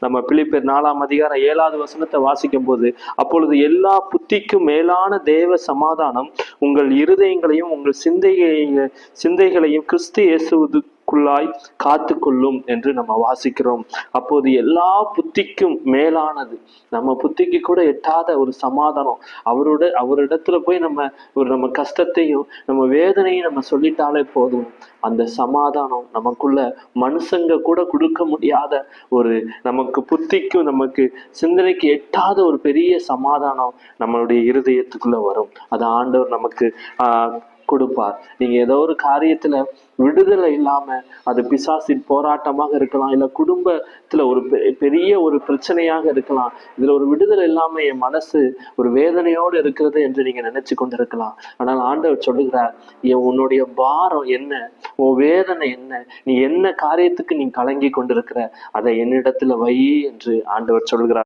நம்ம பிலிப்பியர் 4:7 வாசிக்கும் போது, அப்பொழுது எல்லா புத்திக்கும் மேலான தேவ சமாதானம் உங்கள் இருதயங்களையும் உங்கள் சிந்தைகளையும் கிறிஸ்து இயேசுவுக்குள்ளாய் காத்து கொள்ளும் என்று நம்ம வாசிக்கிறோம். அப்போது எல்லா புத்திக்கும் மேலானது, நம்ம புத்திக்கு கூட எட்டாத ஒரு சமாதானம், அவரிடத்துல போய் நம்ம கஷ்டத்தையும் நம்ம வேதனையும் நம்ம சொல்லிட்டாலே போதும், அந்த சமாதானம் நமக்குள்ள மனுஷங்க கூட கொடுக்க முடியாத ஒரு, நமக்கு புத்திக்கும் நமக்கு சிந்தனைக்கு எட்டாத ஒரு பெரிய சமாதானம் நம்மளுடைய இருதயத்துக்குள்ள வரும். அது ஆண்டவர் நமக்கு கொடுப்பார். நீங்க ஏதோ ஒரு காரியத்துல விடுதலை இல்லாம, அது பிசாசின் போராட்டமாக இருக்கலாம், இல்ல குடும்பத்துல ஒரு பெரிய ஒரு பிரச்சனையாக இருக்கலாம், இதுல ஒரு விடுதலை இல்லாம என் மனசு ஒரு வேதனையோடு இருக்கிறது என்று நீங்க நினைச்சு கொண்டிருக்கலாம். ஆனால் ஆண்டவர் சொல்லுகிறார், உன்னுடைய பாரம் என்ன, உன் வேதனை என்ன, நீ என்ன காரியத்துக்கு நீ கலங்கி கொண்டிருக்கிற, அதை என்னிடத்துல வை என்று ஆண்டவர் சொல்கிறார்.